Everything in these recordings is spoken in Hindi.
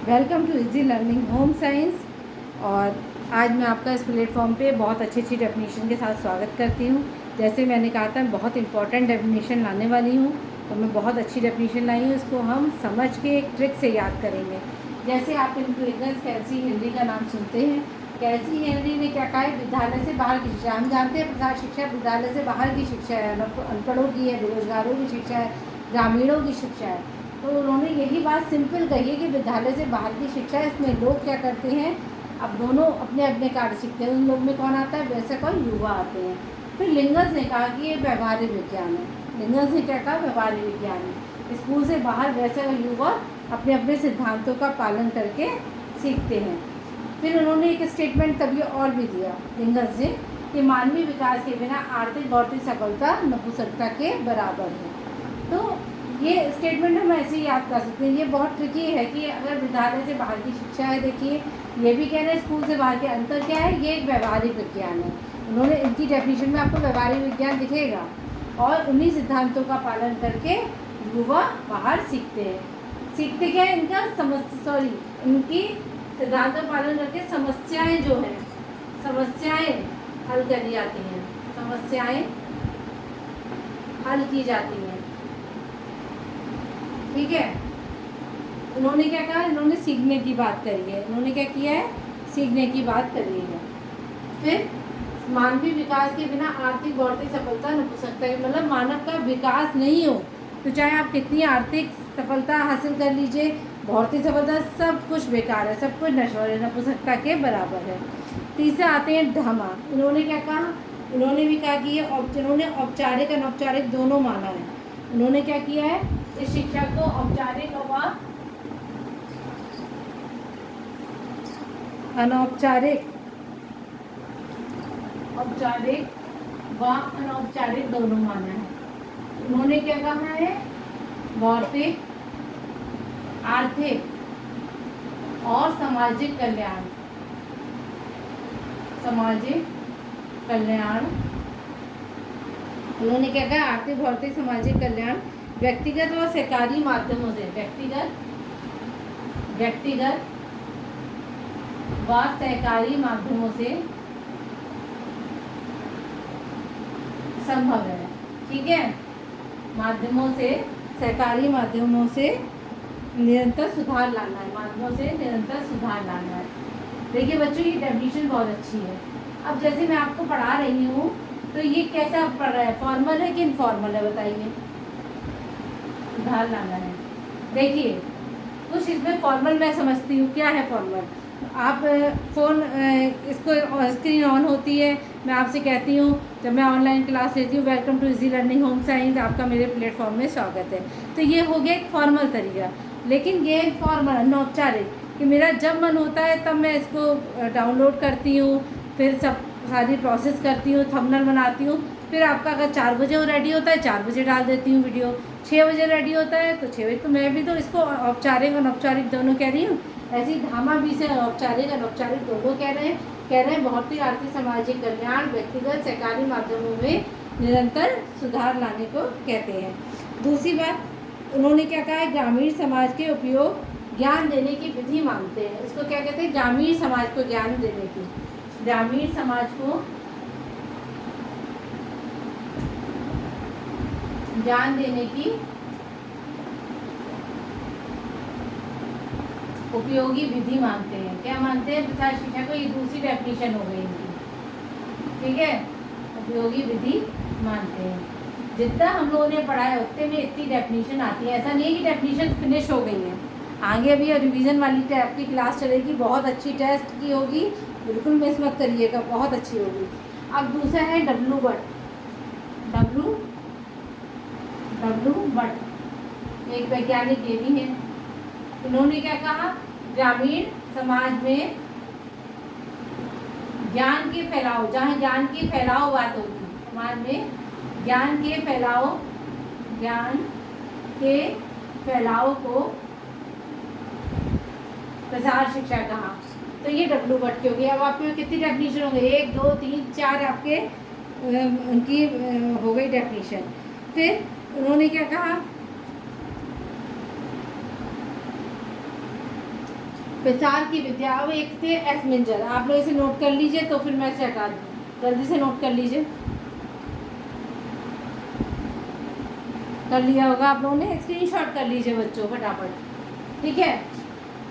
Welcome to easy learning home science. और आज मैं आपका इस प्लेटफॉर्म पे बहुत अच्छी अच्छी डेफिनेशन के साथ स्वागत करती हूँ। जैसे मैंने कहा था, बहुत इंपॉर्टेंट डेफिनेशन लाने वाली हूँ, तो मैं बहुत अच्छी डेफिनेशन लाई हूँ। इसको हम समझ के एक ट्रिक से याद करेंगे। जैसे आप इंटेलिजेंस कैल्सी हेनरी का नाम सुनते हैं। कैल्सी हेनरी ने क्या कहा है? विद्यालय से बाहर की शिक्षा। हम जानते हैं प्रसार शिक्षा विद्यालय से बाहर की शिक्षा है, अनपढ़ों की है, बेरोजगारों की शिक्षा है, ग्रामीणों की शिक्षा है। तो उन्होंने यही बात सिंपल कही है कि विद्यालय से बाहर की शिक्षा, इसमें लोग क्या करते हैं, अब दोनों अपने अपने कार्य सीखते हैं। उन लोग में कौन आता है? वैसे कौन? युवा आते हैं। फिर लिंगस ने कहा कि ये व्यवहारिक विज्ञान है। लिंगस ने क्या कहा? व्यवहारिक विज्ञान है। स्कूल से बाहर वैसे युवा अपने अपने सिद्धांतों का पालन करके सीखते हैं। फिर उन्होंने एक स्टेटमेंट तभी और भी दिया लिंगस ने कि मानवीय विकास के बिना आर्थिक भौतिक सफलता नपुंसकता के बराबर है। तो ये स्टेटमेंट हम ऐसे ही याद कर सकते हैं। ये बहुत ट्रिकी है कि अगर विद्यालय से बाहर की शिक्षा है, देखिए ये भी कह रहे हैं स्कूल से बाहर के, अंतर क्या है? ये एक व्यवहारिक विज्ञान है। उन्होंने इनकी डेफिनेशन में आपको व्यवहारिक विज्ञान दिखेगा, और उन्हीं सिद्धांतों का पालन करके युवा बाहर सीखते हैं। सीखते क्या है? इनकी सिद्धांतों का पालन करके समस्याएं जो है, समस्याएं हल करी जाती हैं, समस्याएं हल की जाती हैं। ठीक है। उन्होंने क्या कहा? इन्होंने सीखने की बात करी है। इन्होंने क्या किया है? सीखने की बात करी है। फिर मानवीय विकास के बिना आर्थिक भौतिक सफलता नपुंसकता है। मतलब मानव का विकास नहीं हो तो चाहे आप कितनी आर्थिक सफलता हासिल कर लीजिए, भौतिक सफलता, सब कुछ बेकार है, सब कुछ नश्वर है, नपुंसकता के बराबर है। तीसरा आते हैं ढमा। इन्होंने क्या कहा? इन्होंने भी कहा कि इन्होंने औपचारिक अनौपचारिक दोनों माना है। उन्होंने क्या किया है? इस शिक्षा को औपचारिक व अनौपचारिक, औपचारिक व अनौपचारिक दोनों माना है। उन्होंने क्या कहा है? भौतिक, आर्थिक और सामाजिक कल्याण, सामाजिक कल्याण। उन्होंने क्या कहा? आर्थिक भौतिक सामाजिक कल्याण व्यक्तिगत और सरकारी माध्यमों से, व्यक्तिगत व सहकारी माध्यमों से संभव है। ठीक है। माध्यमों से, सहकारी माध्यमों से निरंतर सुधार लाना है, माध्यमों से निरंतर सुधार लाना है। देखिए बच्चों, ये डेफिनेशन बहुत अच्छी है। अब जैसे मैं आपको पढ़ा रही हूँ, तो ये कैसा पढ़ रहा है? फॉर्मल है कि इनफॉर्मल है? बताइए। सुधार लाना है। देखिए कुछ इसमें फॉर्मल मैं समझती हूँ। क्या है फॉर्मल? आप फ़ोन, इसको स्क्रीन ऑन होती है, मैं आपसे कहती हूँ जब मैं ऑनलाइन क्लास लेती हूँ, welcome to easy learning home science, आपका मेरे प्लेटफॉर्म में स्वागत है। तो ये हो गया एक फॉर्मल तरीका। लेकिन ये एक फॉर्मल अनौपचारिक, कि मेरा जब मन होता है तब मैं इसको डाउनलोड करती हूँ, फिर सब सारी प्रोसेस करती हूँ, थंबनेल बनाती हूँ, फिर आपका अगर 4 बजे वो रेडी होता है 4 बजे डाल देती हूँ वीडियो, 6 बजे रेडी होता है तो 6 बजे। तो मैं भी तो इसको औपचारिक अनौपचारिक दोनों कह रही हूँ। ऐसे ही धामा भी से औपचारिक अनौपचारिक दोनों कह रहे हैं भौतिक आर्थिक सामाजिक कल्याण व्यक्तिगत सरकारी माध्यमों में निरंतर सुधार लाने को कहते हैं। दूसरी बात उन्होंने क्या कहा है? ग्रामीण समाज के उपयोग ज्ञान देने की विधि मानते हैं। इसको क्या कहते हैं? ग्रामीण समाज को ज्ञान देने की, ग्रामीण समाज को ज्ञान देने की उपयोगी विधि मानते हैं। क्या मानते हैं? प्रसार शिक्षा को, ये दूसरी डेफिनेशन हो गई इनकी। ठीक है। उपयोगी विधि मानते हैं। जितना हम लोगों ने पढ़ा है उतने में इतनी डेफिनेशन आती है। ऐसा नहीं है कि डेफिनेशन फिनिश हो गई है, आगे अभी रिवीजन वाली टाइप की क्लास चलेगी, बहुत अच्छी टेस्ट की होगी, बिल्कुल मिस मत करिएगा, बहुत अच्छी होगी। अब दूसरा है डब्ल्यू बट, एक वैज्ञानिक ये भी है। इन्होंने क्या कहा? ग्रामीण समाज में ज्ञान के फैलाव, जहाँ ज्ञान की फैलाव बात होगी, समाज में ज्ञान के फैलाव को प्रसार शिक्षा कहा। तो ये डब्ल्यू बट की होगी। अब आपके कितनी डेफिनेशन होंगे? 1 2 3 4 आपके उनकी हो गई डेफिनेशन। फिर उन्होंने क्या कहा? प्रसार की विद्या। अब एक थे एस मिंजर, आप लोग इसे नोट कर लीजिए तो फिर मैं इसे हटा दूँ, जल्दी से नोट कर लीजिए। कर लिया होगा आप लोगों ने, स्क्रीनशॉट कर लीजिए बच्चों फटाफट, ठीक है।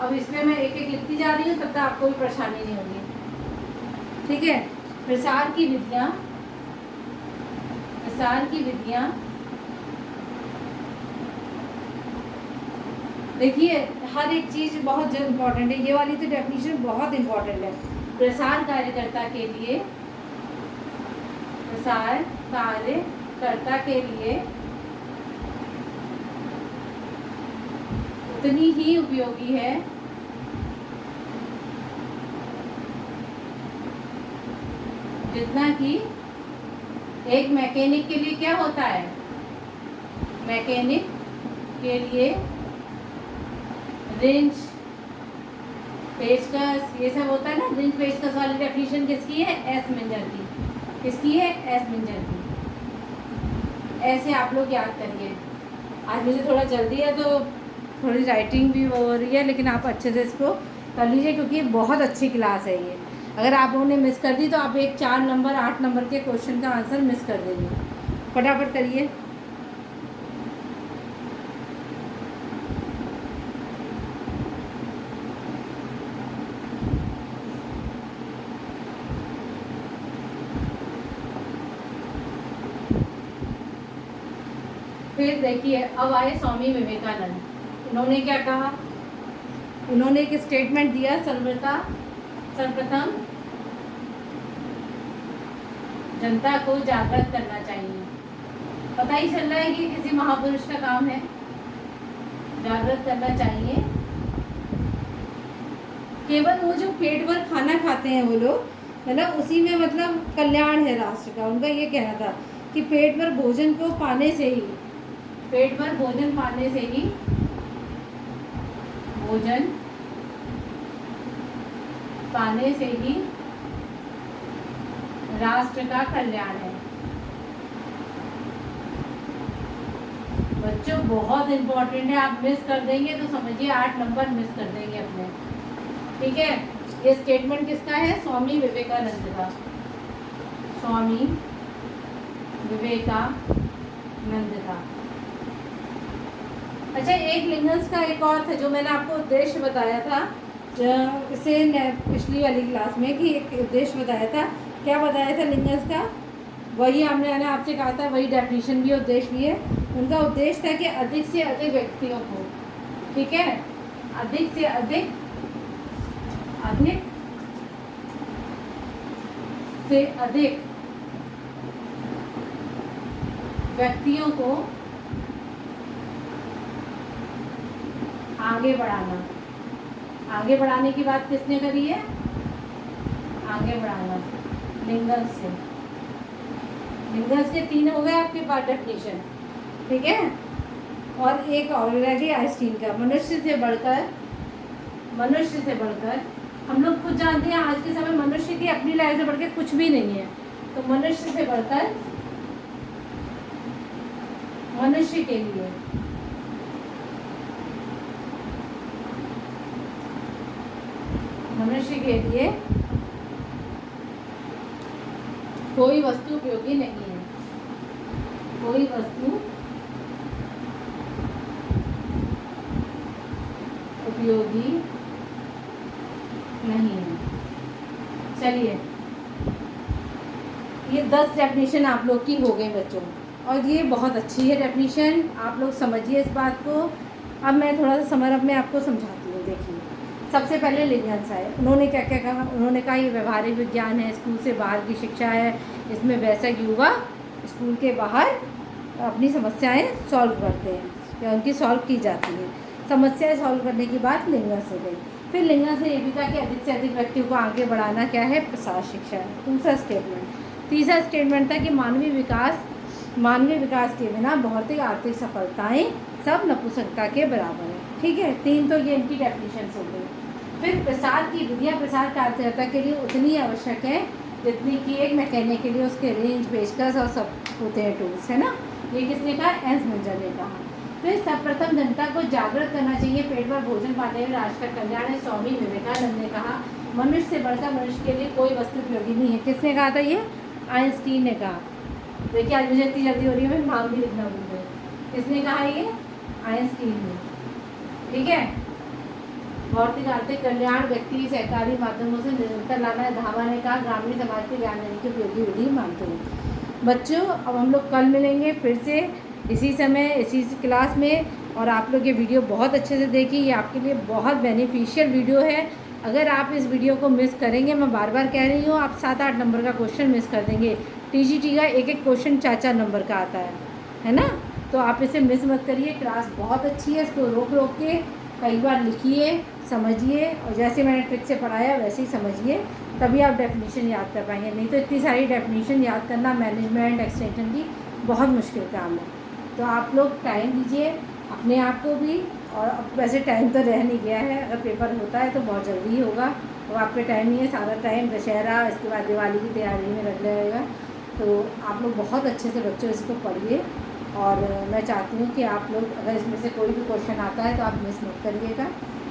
अब इसमें मैं एक एक लिखती जा रही हूँ, तब तक आपको भी परेशानी नहीं होगी, ठीक है। प्रसार की विधियाँ, प्रसार की विधियाँ, देखिए हर एक चीज़ बहुत इम्पोर्टेंट है, ये वाली तो डेफिनेशन बहुत इम्पोर्टेंट है। प्रसार कार्यकर्ता के लिए, प्रसार कार्यकर्ता के लिए उतनी ही उपयोगी है जितना कि एक मैकेनिक के लिए क्या होता है, मैकेनिक के लिए रिंच पेचकस, ये सब होता है ना। रिंच पेचकस वाली डेफिनेशन किसकी है, एस मिंजर की। किसकी है, एस मिंजर की। ऐसे आप लोग याद करिए। आज मुझे थोड़ा जल्दी है तो थोड़ी राइटिंग भी हो रही है, लेकिन आप अच्छे से इसको कर लीजिए क्योंकि बहुत अच्छी क्लास है ये। अगर आप लोगों ने मिस कर दी तो आप एक 4 नंबर 8 नंबर के क्वेश्चन का आंसर मिस कर देंगे। फटाफट करिए। फिर देखिए अब आए स्वामी विवेकानंद। उन्होंने क्या कहा, उन्होंने एक स्टेटमेंट दिया, सर्वप्रथम जनता को जागृत करना चाहिए। पता ही चल रहा है कि किसी महापुरुष का काम है, जागृत करना चाहिए। केवल वो जो पेट भर खाना खाते हैं वो लोग, मतलब उसी में मतलब कल्याण है राष्ट्र का। उनका ये कहना था कि पेट भर भोजन को पाने से ही, पेट भर भोजन पाने से ही, भोजन पाने से ही राष्ट्र का कल्याण है। बच्चों बहुत इंपॉर्टेंट है, आप मिस कर देंगे तो समझिए 8 नंबर मिस कर देंगे अपने, ठीक है। ये स्टेटमेंट किसका है, स्वामी विवेकानंद का। स्वामी विवेकानंद का। अच्छा, एक लिंगन्स का एक और था जो मैंने आपको उद्देश्य बताया था, इसे पिछली वाली क्लास में, कि एक उद्देश्य बताया था। क्या बताया था लिंगन्स का, वही मैंने आपसे कहा था, वही डेफिनेशन भी उद्देश्य भी है। उनका उद्देश्य था कि अधिक से अधिक व्यक्तियों को, ठीक है, अधिक से अधिक व्यक्तियों को आगे बढ़ाना। आगे बढ़ाने की बात किसने करी है, आगे बढ़ाना लिंगन्स से। लिंगन्स के 3 हो गए आपके पास डेफिनेशन, ठीक है। और एक और रह गई आइंस्टीन का, मनुष्य से बढ़कर हम लोग खुद जानते हैं आज के समय मनुष्य की अपनी लाइफ से बढ़कर कुछ भी नहीं है। तो मनुष्य से बढ़कर, मनुष्य के लिए कोई वस्तु उपयोगी नहीं है, कोई वस्तु उपयोगी नहीं है। चलिए, ये 10 डेफिनेशन आप लोग की हो गई बच्चों, और ये बहुत अच्छी है डेफिनेशन, आप लोग समझिए इस बात को। अब मैं थोड़ा सा समरअप में आपको समझाती हूँ। देखिए, सबसे पहले लिंगन्स आए, उन्होंने क्या क्या कहा। उन्होंने कहा ये व्यवहारिक विज्ञान है, स्कूल से बाहर की शिक्षा है, इसमें वयस्क युवा स्कूल के बाहर अपनी समस्याएं सॉल्व करते हैं या उनकी सॉल्व की जाती हैं। समस्याएं सॉल्व करने की बात लिंगन्स हो गई। फिर लिंगन्स ने ये भी कहा कि अधिक से अधिक व्यक्तियों को आगे बढ़ाना क्या है, प्रसार शिक्षा है, दूसरा स्टेटमेंट। तीसरा स्टेटमेंट था कि मानवीय विकास के बिना भौतिक आर्थिक सफलताएं सब नपुंसकता के बराबर है, ठीक है। 3 तो ये इनकी डेफिनेशन हो गई। फिर प्रसार की विधियाँ प्रसार कार्यकर्ता के लिए उतनी आवश्यक है जितनी कि एक मैकेनिक के लिए उसके रेंज, पेचकस और सब होते हैं टूल्स, है ना। ये किसने कहा, एस मिंजर ने कहा। फिर सर्वप्रथम जनता को जागृत करना चाहिए, पेट भर भोजन पाने में राष्ट्र का कल्याण है। स्वामी विवेकानंद ने कहा मनुष्य से बढ़कर मनुष्य के लिए कोई वस्तु उपयोगी नहीं है। किसने कहा था ये? आइंस्टीन ने कहा। देखिए आज मुझे इतनी जल्दी हो रही है, मैं नाम भी लिखना भूल गई। किसने कहा ये? आइंस्टीन ने। ठीक है। भौतिक आर्थिक कल्याण व्यक्ति सहकारी माध्यमों से निरंतर लाना है। धामा ने कहा ग्रामीण समाज के ज्ञान देने की उपयोगी विधि मानते हैं। बच्चों अब हम लोग कल मिलेंगे फिर से इसी समय इसी क्लास में, और आप लोग ये वीडियो बहुत अच्छे से देखिए, ये आपके लिए बहुत बेनिफिशियल वीडियो है। अगर आप इस वीडियो को मिस करेंगे, मैं बार बार कह रही हूँ, आप 7-8 नंबर का क्वेश्चन मिस कर देंगे। टीजीटी का एक एक क्वेश्चन 4-4 नंबर का आता है ना। तो आप इसे मिस मत करिए। क्लास बहुत अच्छी है, इसको रोक रोक के कई बार लिखिए, समझिए, और जैसे मैंने ट्रिक से पढ़ाया वैसे ही समझिए, तभी आप डेफिनेशन याद कर पाएंगे। नहीं तो इतनी सारी डेफिनेशन याद करना मैनेजमेंट एक्सटेंशन की बहुत मुश्किल काम है। तो आप लोग टाइम दीजिए अपने आप को भी, और अब वैसे टाइम तो रह नहीं गया है, अगर पेपर होता है तो बहुत जल्दी ही होगा। तो आपके टाइम नहीं है, सारा टाइम दशहरा इसके बाद दिवाली की तैयारी में लग जाएगा। तो आप लोग बहुत अच्छे से बच्चों इसको पढ़िए, और मैं चाहती हूँ कि आप लोग अगर इसमें से कोई भी क्वेश्चन आता है तो आप मिस मत करिएगा,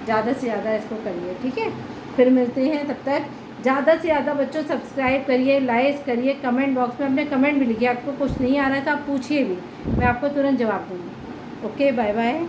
ज़्यादा से ज़्यादा इसको करिए। ठीक है, फिर मिलते हैं, तब तक ज़्यादा से ज़्यादा बच्चों सब्सक्राइब करिए, लाइक करिए, कमेंट बॉक्स में अपने कमेंट भी लिखिए। आपको कुछ नहीं आ रहा है तो आप पूछिए भी, मैं आपको तुरंत जवाब दूँगी। Okay, bye bye.